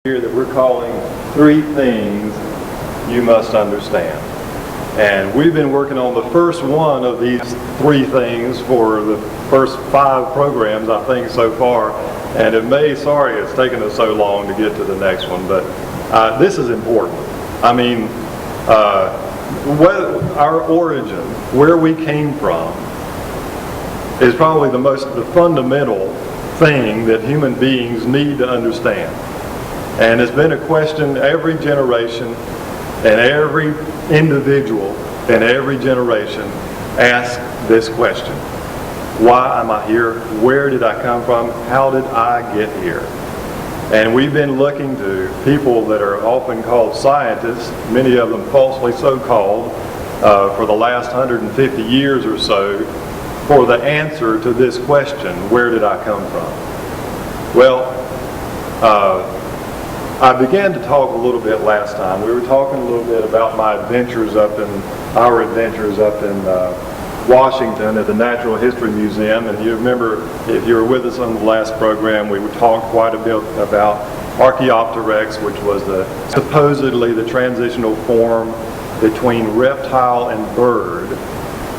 here that we're calling Three Things You Must Understand. And we've been working on the first one of these three things for the first 5 programs, I think, so far. And sorry it's taken us so long to get to the next one, but this is important. I mean, our origin, where we came from, is probably the fundamental thing that human beings need to understand. And it's been a question every generation and every individual in every generation asks this question. Why am I here? Where did I come from? How did I get here? And we've been looking to people that are often called scientists, many of them falsely so called, for the last 150 years or so, for the answer to this question, where did I come from? Well, I began to talk a little bit last time. We were talking a little bit about our adventures up in Washington at the Natural History Museum. And you remember, if you were with us on the last program, we talked quite a bit about Archaeopteryx, which was supposedly the transitional form between reptile and bird.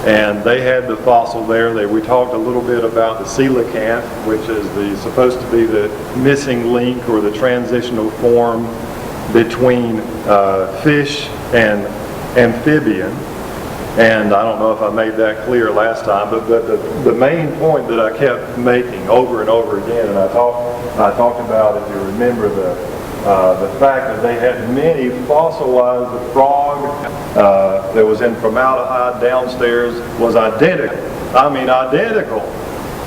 And they had the fossil there. We talked a little bit about the coelacanth, which is supposed to be the missing link or the transitional form between fish and amphibian. And I don't know if I made that clear last time, but the main point that I kept making over and over again, and I talked about, if you remember, the fact that they had many fossilized. The frog that was in formaldehyde downstairs was identical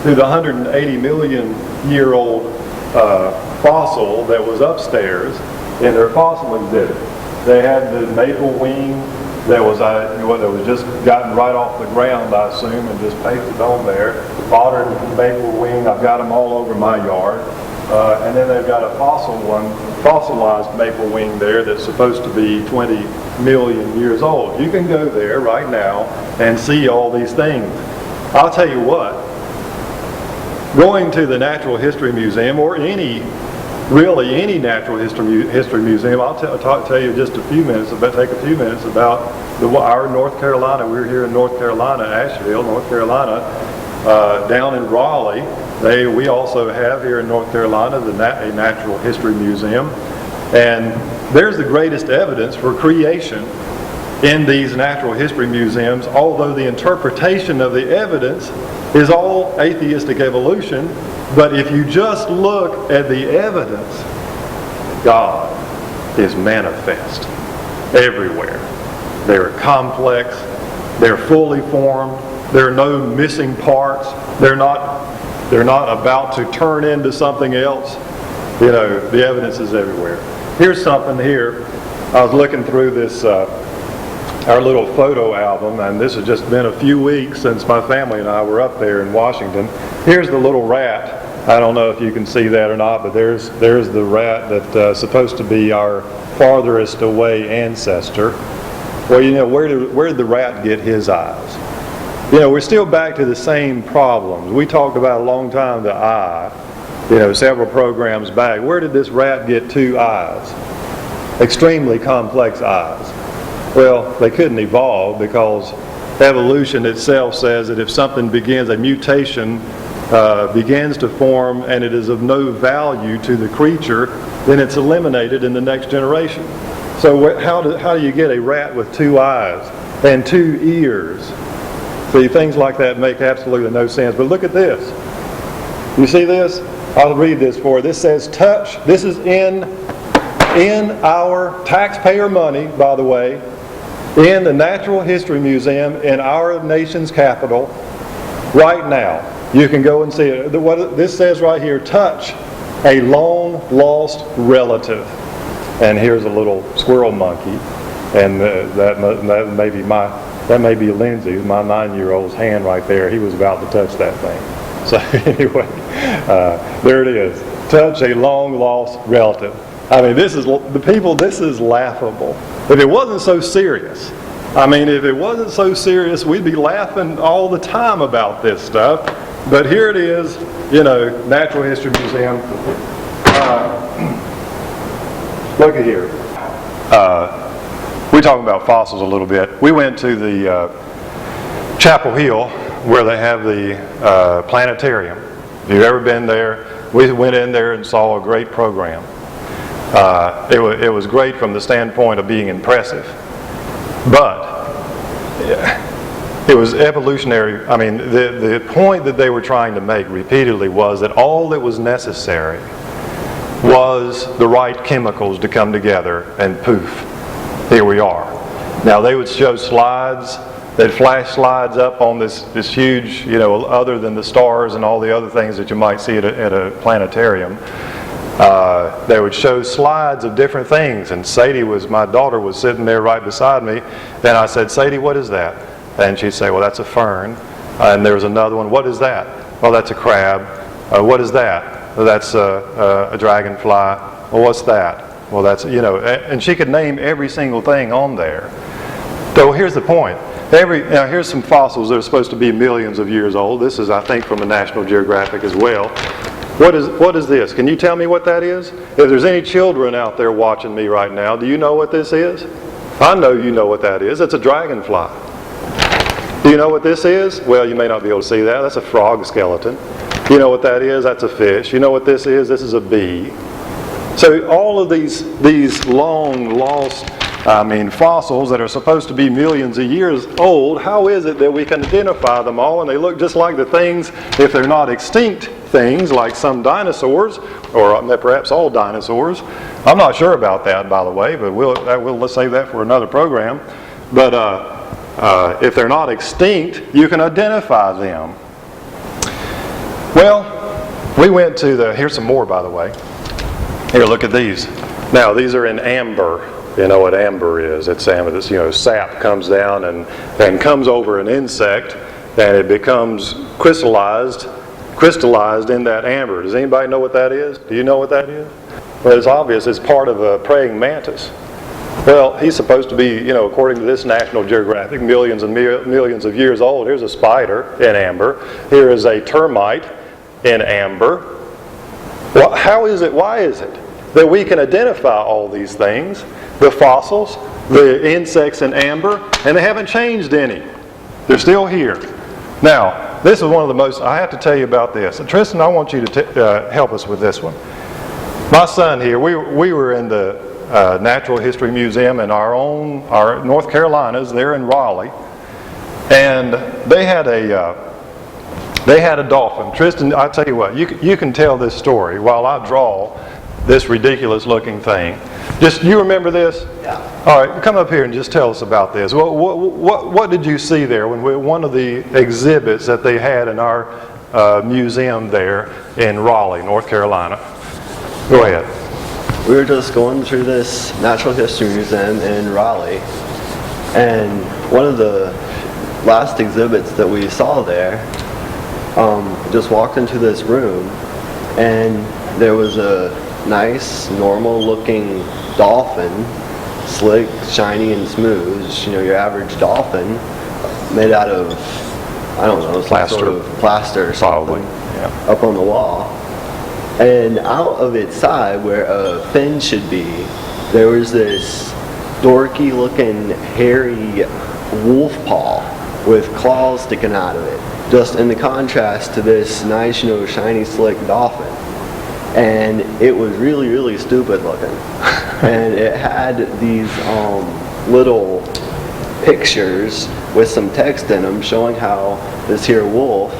to the 180 million year old fossil that was upstairs in their fossil exhibit. They had the maple wing that was just gotten right off the ground, I assume, and just pasted on there. Modern maple wing, I've got them all over my yard. And then they've got a fossilized maple wing there that's supposed to be 20 million years old. You can go there right now and see all these things. I'll tell you what, going to the Natural History Museum, or any natural history museum, I'll tell you just take a few minutes about our North Carolina. We're here in North Carolina, Asheville, North Carolina, down in Raleigh. We also have here in North Carolina a Natural History Museum, and there's the greatest evidence for creation in these natural history museums, although the interpretation of the evidence is all atheistic evolution. But if you just look at the evidence, God is manifest everywhere. They're complex, they're fully formed, there are no missing parts, they're not about to turn into something else. You know, the evidence is everywhere. Here's something here. I was looking through this, our little photo album, and this has just been a few weeks since my family and I were up there in Washington. Here's the little rat. I don't know if you can see that or not, but there's the rat that's supposed to be our farthest away ancestor. Well, you know, where did the rat get his eyes? You know, we're still back to the same problems. We talked about a long time the eye, several programs back. Where did this rat get 2 eyes? Extremely complex eyes. Well, they couldn't evolve because evolution itself says that if something a mutation begins to form and it is of no value to the creature, then it's eliminated in the next generation. So how do you get a rat with 2 eyes and 2 ears? See, things like that make absolutely no sense. But look at this. You see this? I'll read this for you. This says touch. This is in our taxpayer money, by the way, in the Natural History Museum in our nation's capital right now. You can go and see it. What this says right here, touch a long lost relative. And here's a little squirrel monkey. And that may be Lindsay, my 9-year-old's hand right there. He was about to touch that thing. So anyway, there it is. Touch a long lost relative. I mean, this is laughable. If it wasn't so serious, we'd be laughing all the time about this stuff. But here it is, Natural History Museum. Look at here. We're talking about fossils a little bit. We went to the Chapel Hill where they have the planetarium. If you've ever been there, we went in there and saw a great program. It was great from the standpoint of being impressive. But it was evolutionary. I mean, the point that they were trying to make repeatedly was that all that was necessary was the right chemicals to come together, and poof, here we are. Now they would show slides, they'd flash slides up on this huge, you know, other than the stars and all the other things that you might see at a planetarium. They would show slides of different things, and Sadie my daughter was sitting there right beside me, and I said, "Sadie, what is that?" And she'd say, "Well, that's a fern." And there was another one, "What is that?" "Well, that's a crab." "What is that?" "Well, that's a dragonfly." "Well, what's that?" "Well, that's," you know, and she could name every single thing on there. So here's the point. Now here's some fossils that are supposed to be millions of years old. This is, I think, from a National Geographic as well. What is this? Can you tell me what that is? If there's any children out there watching me right now, do you know what this is? I know you know what that is. It's a dragonfly. Do you know what this is? Well, you may not be able to see that. That's a frog skeleton. You know what that is? That's a fish. You know what this is? This is a bee. So all of these long lost, fossils that are supposed to be millions of years old, how is it that we can identify them all and they look just like the things, if they're not extinct things, like some dinosaurs, or perhaps all dinosaurs? I'm not sure about that, by the way, but let's save that for another program. But if they're not extinct, you can identify them. Well, we went to here's some more, by the way. Here, look at these. Now, these are in amber. You know what amber is. It's amber. This, you know, sap comes down and comes over an insect, and it becomes crystallized in that amber. Does anybody know what that is? Do you know what that is? Well, it's obvious. It's part of a praying mantis. Well, he's supposed to be, you know, according to this National Geographic, millions and millions of years old. Here's a spider in amber. Here is a termite in amber. Well, how is it, why is it that we can identify all these things, the fossils, the insects in amber, and they haven't changed any? They're still here. Now, this is one of the most, I have to tell you about this. And Tristan, I want you to help us with this one. My son here, we were in the Natural History Museum in our North Carolinas, there in Raleigh, and they had a dolphin. Tristan, I tell you what, you can tell this story while I draw this ridiculous looking thing. Just, you remember this? Yeah. All right, come up here and just tell us about this. What did you see there when one of the exhibits that they had in our museum there in Raleigh, North Carolina? Go ahead. We were just going through this Natural History Museum in Raleigh, and one of the last exhibits that we saw there, just walked into this room, and there was a nice, normal-looking dolphin, slick, shiny, and smooth. You know, your average dolphin, made out of, I don't know, some sort of plaster or something, up on the wall. And out of its side, where a fin should be, there was this dorky-looking, hairy wolf paw with claws sticking out of it, just in the contrast to this nice, you know, shiny, slick dolphin. And it was really, really stupid looking. And it had these little pictures with some text in them showing how this here wolf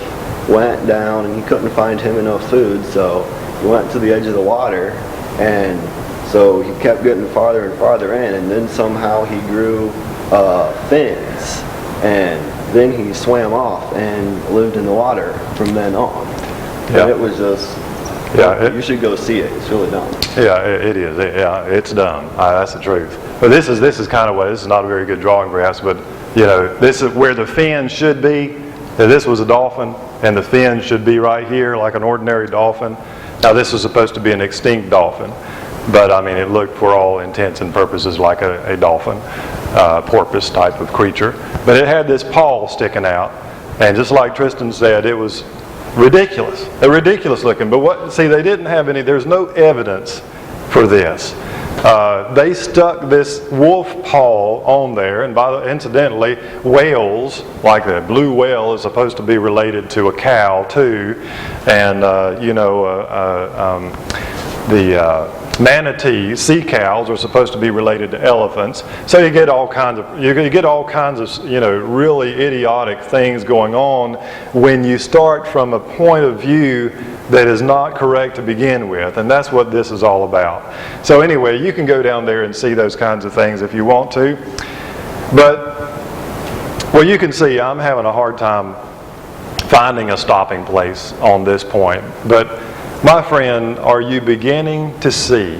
went down and he couldn't find him enough food, so he went to the edge of the water, and so he kept getting farther and farther in, and then somehow he grew fins, and then he swam off and lived in the water from then on. Yeah. And it was just, you should go see it. It's really dumb. Yeah, it is. It's dumb. That's the truth. But this is kind of what, this is not a very good drawing perhaps, but you know, this is where the fin should be. If this was a dolphin, and the fin should be right here like an ordinary dolphin. Now this is supposed to be an extinct dolphin, but I mean it looked for all intents and purposes like a dolphin, porpoise type of creature. But it had this paw sticking out, and just like Tristan said, it was ridiculous looking. But they didn't have any, there's no evidence for this. They stuck this wolf paw on there, and incidentally, whales, like the blue whale, is supposed to be related to a cow too, and the manatees, sea cows, are supposed to be related to elephants. So you get all kinds of really idiotic things going on when you start from a point of view that is not correct to begin with, and that's what this is all about. So anyway, you can go down there and see those kinds of things if you want to. But, well, you can see I'm having a hard time finding a stopping place on this point. But my friend, are you beginning to see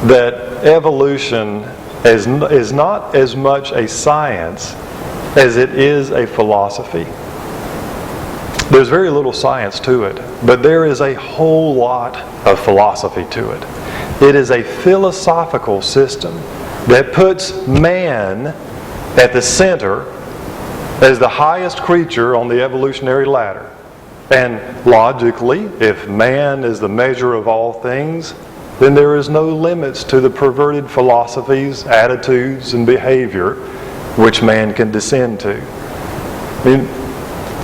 that evolution is not as much a science as it is a philosophy? There's very little science to it, but there is a whole lot of philosophy to it. It is a philosophical system that puts man at the center as the highest creature on the evolutionary ladder. And logically, if man is the measure of all things, then there is no limits to the perverted philosophies, attitudes, and behavior which man can descend to. I mean,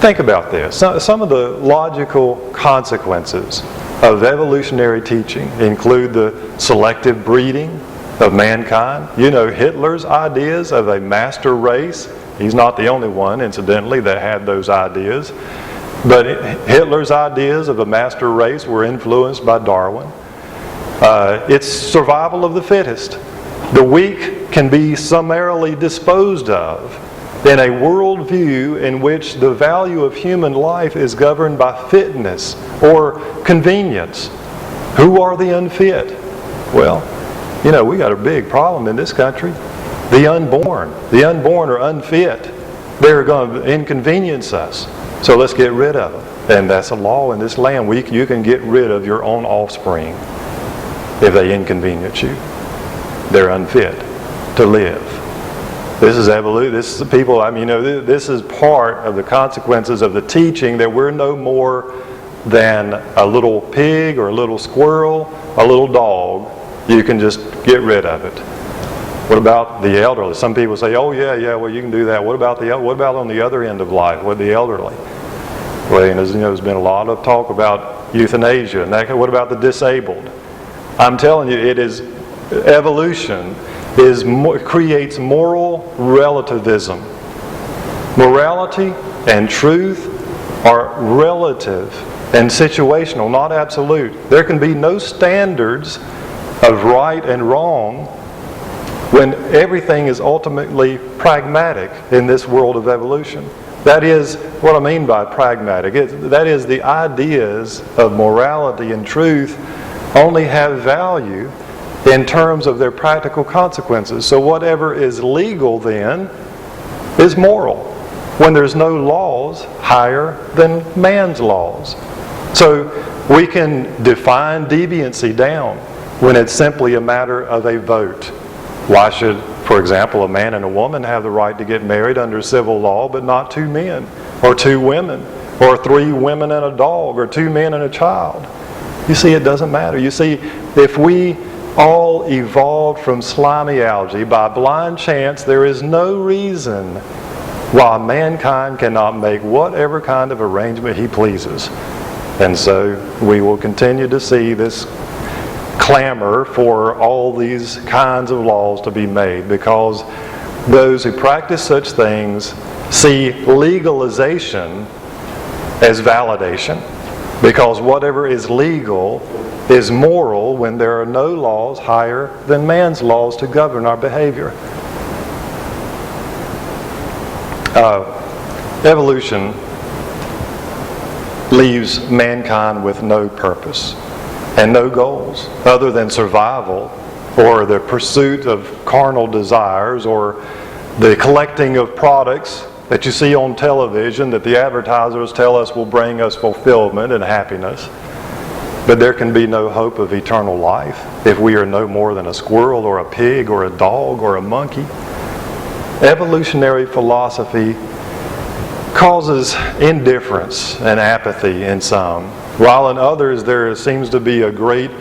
think about this. Some of the logical consequences of evolutionary teaching include the selective breeding of mankind. You know, Hitler's ideas of a master race. He's not the only one, incidentally, that had those ideas. But Hitler's ideas of a master race were influenced by Darwin. It's survival of the fittest. The weak can be summarily disposed of in a worldview in which the value of human life is governed by fitness or convenience. Who are the unfit? Well, we got a big problem in this country. The unborn. The unborn are unfit. They're going to inconvenience us. So let's get rid of them. And that's a law in this land. You can get rid of your own offspring if they inconvenience you. They're unfit to live. This is evolution. This is the people. This is part of the consequences of the teaching that we're no more than a little pig or a little squirrel, a little dog. You can just get rid of it. What about the elderly? Some people say, "Oh yeah, well you can do that." What about on the other end of life? What the elderly? Well, there's been a lot of talk about euthanasia and that. What about the disabled? I'm telling you, evolution creates moral relativism. Morality and truth are relative and situational, not absolute. There can be no standards of right and wrong when everything is ultimately pragmatic in this world of evolution. That is what I mean by pragmatic. That is, the ideas of morality and truth only have value in terms of their practical consequences. So whatever is legal then is moral, when there's no laws higher than man's laws. So we can define deviancy down when it's simply a matter of a vote. Why should, for example, a man and a woman have the right to get married under civil law, but not two men, or two women, or three women and a dog, or two men and a child? You see, it doesn't matter. You see, if we all evolved from slimy algae by blind chance, there is no reason why mankind cannot make whatever kind of arrangement he pleases. And so we will continue to see this clamor for all these kinds of laws to be made, because those who practice such things see legalization as validation, because whatever is legal is moral when there are no laws higher than man's laws to govern our behavior. Evolution leaves mankind with no purpose and no goals other than survival, or the pursuit of carnal desires, or the collecting of products that you see on television that the advertisers tell us will bring us fulfillment and happiness. But there can be no hope of eternal life if we are no more than a squirrel or a pig or a dog or a monkey. Evolutionary philosophy causes indifference and apathy in some, while in others there seems to be a great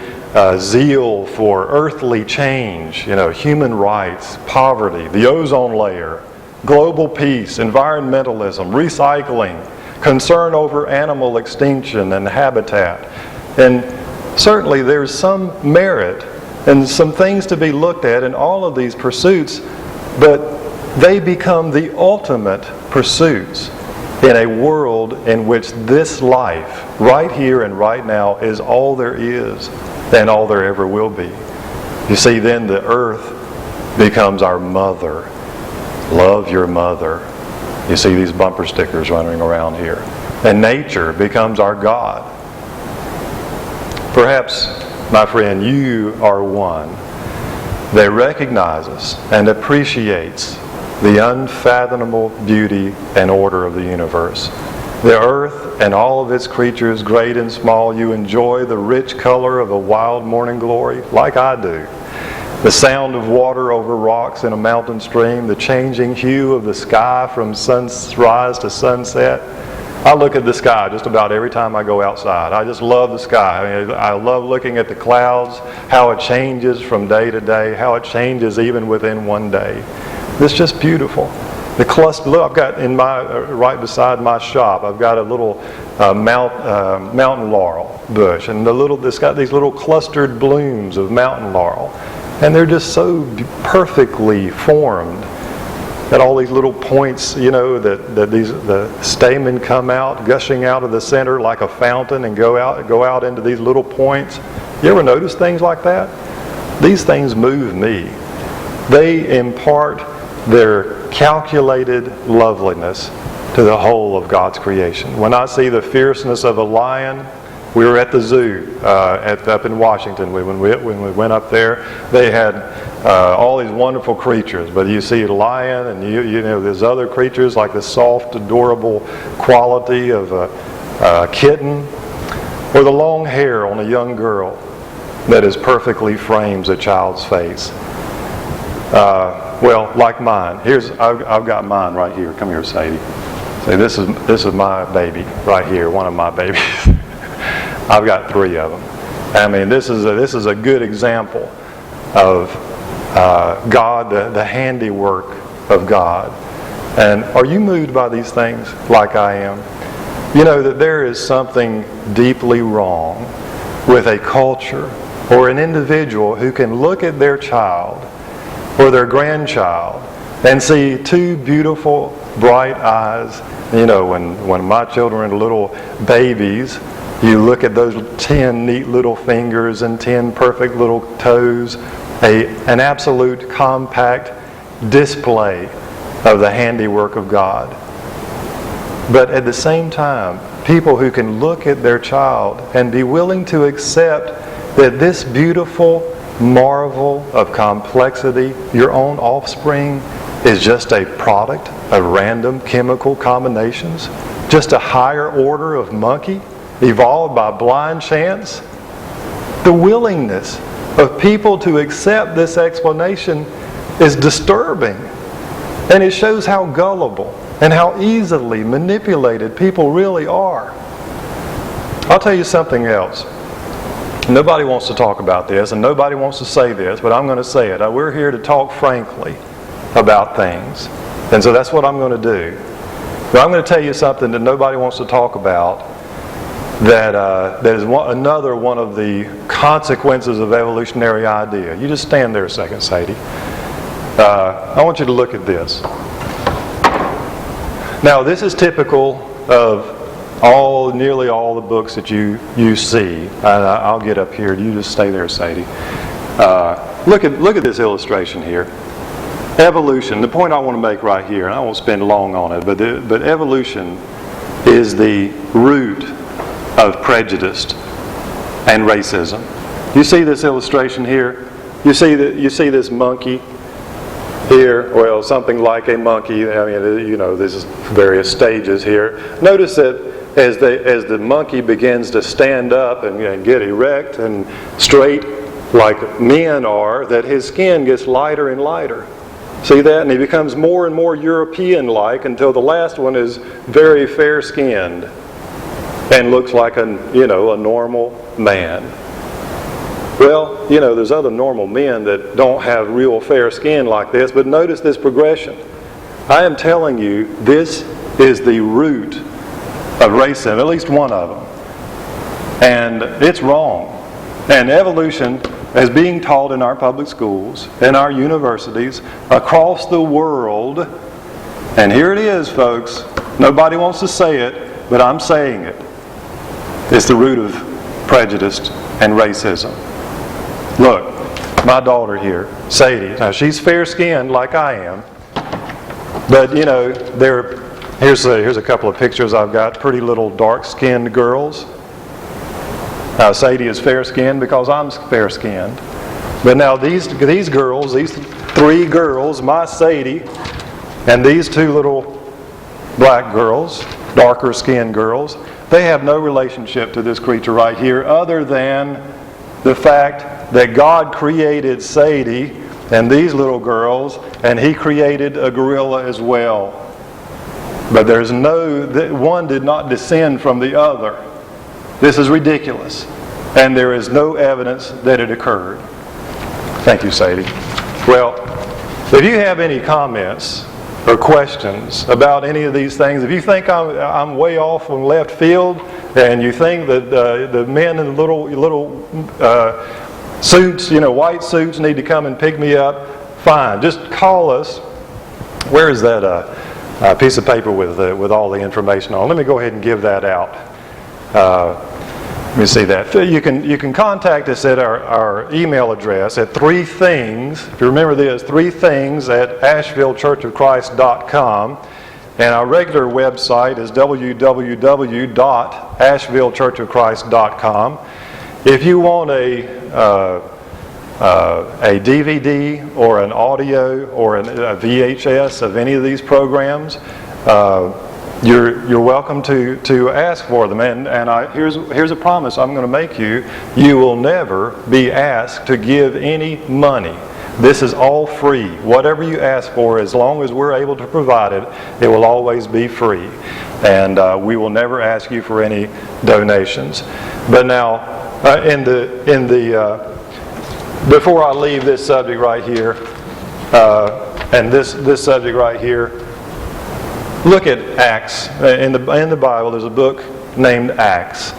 zeal for earthly change, human rights, poverty, the ozone layer, global peace, environmentalism, recycling, concern over animal extinction and habitat. And certainly there's some merit and some things to be looked at in all of these pursuits, but they become the ultimate pursuits in a world in which this life, right here and right now, is all there is and all there ever will be. You see, then the earth becomes our mother. Love your mother. You see these bumper stickers running around here. And nature becomes our God. Perhaps, my friend, you are one that recognizes and appreciates the unfathomable beauty and order of the universe. The earth and all of its creatures, great and small, you enjoy the rich color of a wild morning glory, like I do. The sound of water over rocks in a mountain stream, the changing hue of the sky from sunrise to sunset. I look at the sky just about every time I go outside. I just love the sky. I love looking at the clouds, how it changes from day to day, how it changes even within one day. It's just beautiful. The cluster. Look, I've got in my right beside my shop, I've got a little mountain laurel bush, and it's got these little clustered blooms of mountain laurel, and they're just so perfectly formed. Got all these little points, that the stamen come out, gushing out of the center like a fountain, and go out into these little points. You ever notice things like that? These things move me. They impart their calculated loveliness to the whole of God's creation. When I see the fierceness of a lion, we were at the zoo up in Washington. When we went up there, they had all these wonderful creatures. But you see a lion, and there's other creatures like the soft, adorable quality of a kitten, or the long hair on a young girl that is perfectly frames a child's face. Well, like mine. I've got mine right here. Come here, Sadie. See, this is my baby right here. One of my babies. I've got 3 of them. I mean, this is a good example of God, the handiwork of God. And are you moved by these things like I am? You know that there is something deeply wrong with a culture or an individual who can look at their child or their grandchild and see 2 beautiful, bright eyes. When my children are little babies, you look at those 10 neat little fingers and 10 perfect little toes, an absolute compact display of the handiwork of God. But at the same time, people who can look at their child and be willing to accept that this beautiful marvel of complexity, your own offspring, is just a product of random chemical combinations, just a higher order of monkey evolved by blind chance. The willingness of people to accept this explanation is disturbing, and it shows how gullible and how easily manipulated people really are. I'll tell you something else. Nobody wants to talk about this, and nobody wants to say this, but I'm going to say it. We're here to talk frankly about things, and so that's what I'm going to do. But I'm going to tell you something that nobody wants to talk about, that is another one of the consequences of evolutionary idea. You just stand there a second, Sadie. I want you to look at this. Now, this is typical of nearly all the books that you see. I'll get up here. You just stay there, Sadie. Look at this illustration here. Evolution. The point I want to make right here, and I won't spend long on it, but evolution is the root of prejudice and racism. You see this illustration here? You see this monkey here? Well, something like a monkey. I mean, there's various stages here. Notice that as the monkey begins to stand up and get erect and straight like men are, that his skin gets lighter and lighter. See that? And he becomes more and more European-like until the last one is very fair-skinned and looks like a normal man. Well, there's other normal men that don't have real fair skin like this, but notice this progression. I am telling you, this is the root of racism, at least one of them. And it's wrong. And evolution is being taught in our public schools, in our universities, across the world. And here it is, folks. Nobody wants to say it, but I'm saying it. It's the root of prejudice and racism. Look, my daughter here, Sadie, now she's fair-skinned like I am, but here's a couple of pictures I've got, pretty little dark-skinned girls. Sadie is fair-skinned because I'm fair-skinned. But now these girls, these three girls, my Sadie, and these two little black girls, darker-skinned girls, they have no relationship to this creature right here other than the fact that God created Sadie and these little girls, and He created a gorilla as well. But one did not descend from the other. This is ridiculous, and there is no evidence that it occurred. Thank you, Sadie. Well, if you have any comments or questions about any of these things, if you think I'm way off on left field, and you think that the men in little suits, white suits, need to come and pick me up, fine. Just call us. Where is that piece of paper with all the information on? Let me go ahead and give that out. Let me see that. You can contact us at our email address at 3 things. If you remember this, 3 things at ashevillechurchofchrist.com. And our regular website is www.ashevillechurchofchrist.com. If you want a DVD or an audio or a VHS of any of these programs, you're welcome to ask for them. And here's a promise I'm going to make you. You will never be asked to give any money. This is all free. Whatever you ask for, as long as we're able to provide it, it will always be free. And we will never ask you for any donations. But now, before I leave this subject right here, and this subject right here, look at Acts. In the Bible, there's a book named Acts.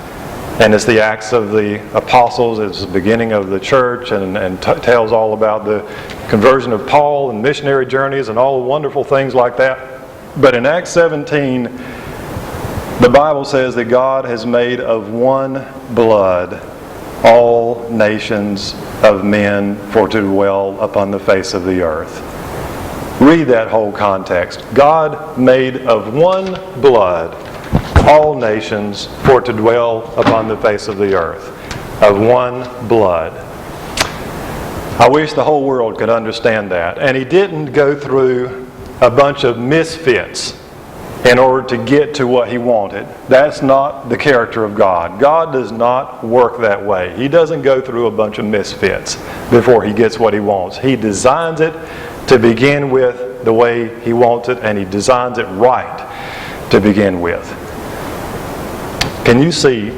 And it's the Acts of the Apostles. It's the beginning of the church and tells all about the conversion of Paul and missionary journeys and all the wonderful things like that. But in Acts 17, the Bible says that God has made of one blood all nations of men for to dwell upon the face of the earth. Read that whole context. God made of one blood all nations for to dwell upon the face of the earth. Of one blood. I wish the whole world could understand that. And He didn't go through a bunch of misfits in order to get to what He wanted. That's not the character of God. God does not work that way. He doesn't go through a bunch of misfits before He gets what He wants. He designs it to begin with the way He wants it, and He designs it right to begin with. Can you see,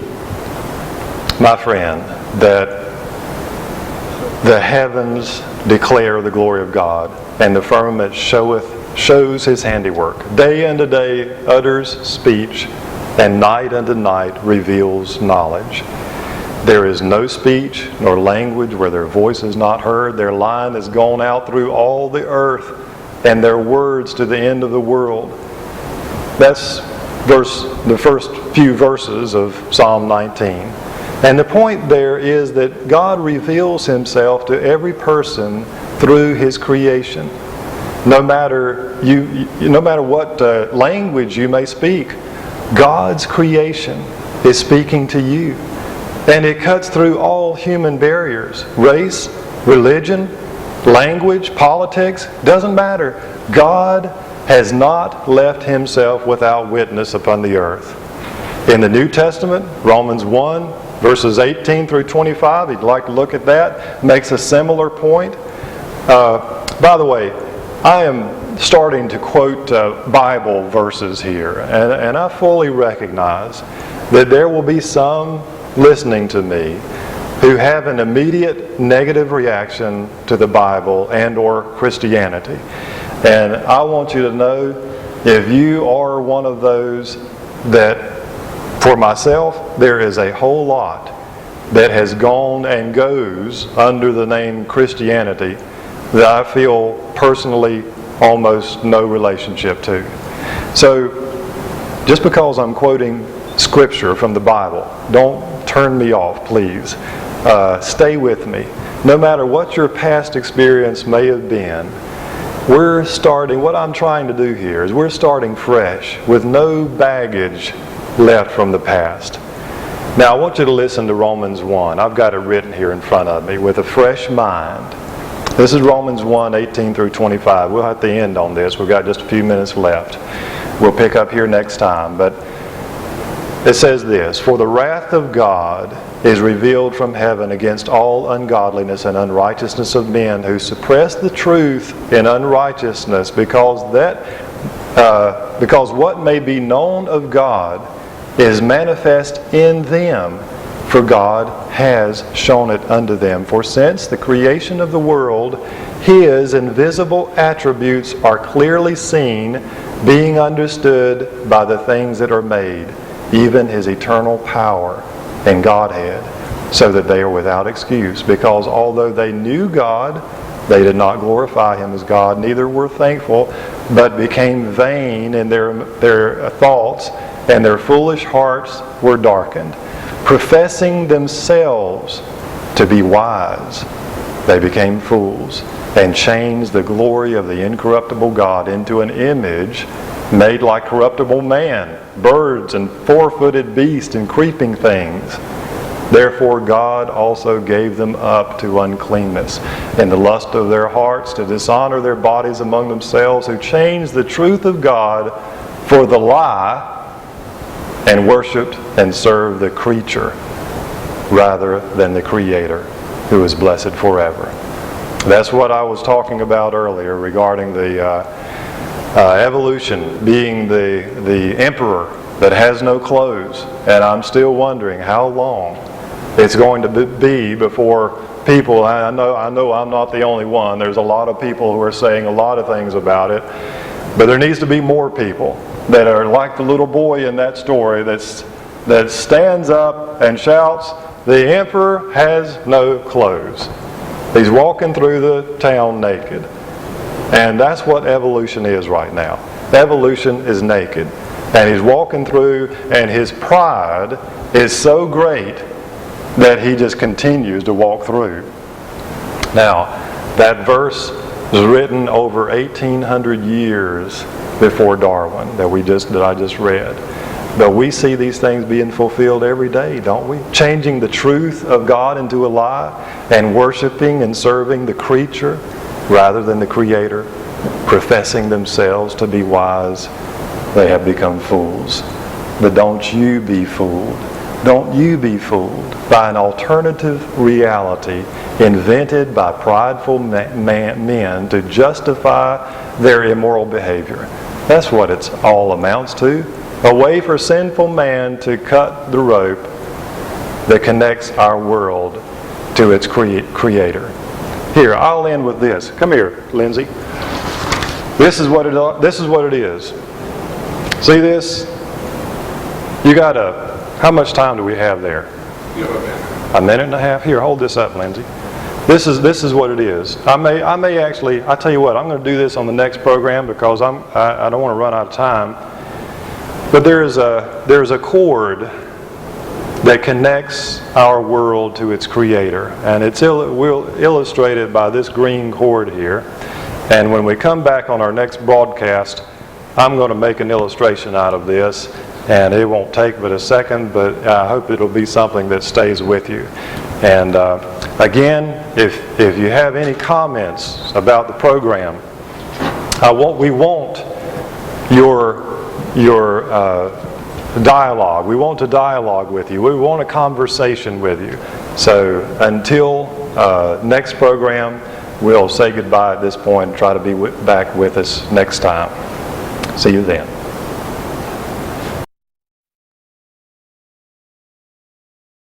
my friend, that the heavens declare the glory of God, and the firmament shows His handiwork? Day unto day utters speech, and night unto night reveals knowledge. There is no speech nor language where their voice is not heard. Their line has gone out through all the earth, and their words to the end of the world. That's the first few verses of Psalm 19. And the point there is that God reveals Himself to every person through His creation. No matter what language you may speak, God's creation is speaking to you. And it cuts through all human barriers. Race, religion, language, politics, doesn't matter. God has not left Himself without witness upon the earth. In the New Testament, Romans 1, verses 18 through 25, if you'd like to look at that, makes a similar point. By the way, I am starting to quote Bible verses here, and I fully recognize that there will be some listening to me who have an immediate negative reaction to the Bible and or Christianity. And I want you to know, if you are one of those that, for myself, there is a whole lot that has gone and goes under the name Christianity that I feel personally almost no relationship to. So, just because I'm quoting Scripture from the Bible, don't turn me off, please. Stay with me. No matter what your past experience may have been, what I'm trying to do here is we're starting fresh with no baggage left from the past. Now I want you to listen to Romans 1. I've got it written here in front of me, with a fresh mind. This is Romans 1, 18 through 25. We'll have to end on this. We've got just a few minutes left. We'll pick up here next time. But it says this: "For the wrath of God is revealed from heaven against all ungodliness and unrighteousness of men who suppress the truth in unrighteousness, because what may be known of God is manifest in them, for God has shown it unto them. For since the creation of the world, His invisible attributes are clearly seen, being understood by the things that are made, even His eternal power and Godhead, so that they are without excuse. Because although they knew God, they did not glorify Him as God, neither were thankful, but became vain in their thoughts, and their foolish hearts were darkened. Professing themselves to be wise, they became fools, and changed the glory of the incorruptible God into an image made like corruptible man, birds and four-footed beasts and creeping things. Therefore God also gave them up to uncleanness in the lust of their hearts, to dishonor their bodies among themselves, who changed the truth of God for the lie, and worshipped and served the creature rather than the Creator, who is blessed forever." That's what I was talking about earlier regarding the evolution, being the emperor that has no clothes. And I'm still wondering how long it's going to be before people, I know I'm not the only one, there's a lot of people who are saying a lot of things about it, but there needs to be more people that are like the little boy in that story that stands up and shouts, "The emperor has no clothes." He's walking through the town naked. And that's what evolution is right now. Evolution is naked. And he's walking through, and his pride is so great that he just continues to walk through. Now, that verse was written over 1,800 years before Darwin that I just read. But we see these things being fulfilled every day, don't we? Changing the truth of God into a lie, and worshiping and serving the creature rather than the Creator. Professing themselves to be wise, they have become fools. But don't you be fooled. Don't you be fooled by an alternative reality invented by prideful men to justify their immoral behavior. That's what it all amounts to. A way for sinful man to cut the rope that connects our world to its Creator. Here, I'll end with this. Come here, Lindsay. This is what it is. See this? You got how much time do we have there? A minute and a half. Here, hold this up, Lindsay. This is what it is. I may actually, I tell you what, I'm going to do this on the next program because I don't want to run out of time. But there's a cord that connects our world to its Creator, and we'll illustrate it by this green cord here. And when we come back on our next broadcast, I'm going to make an illustration out of this, and it won't take but a second, but I hope it'll be something that stays with you. And again, if you have any comments about the program, we want your dialogue. We want to dialogue with you. We want a conversation with you. So until next program, we'll say goodbye at this point and try to be back with us next time. See you then.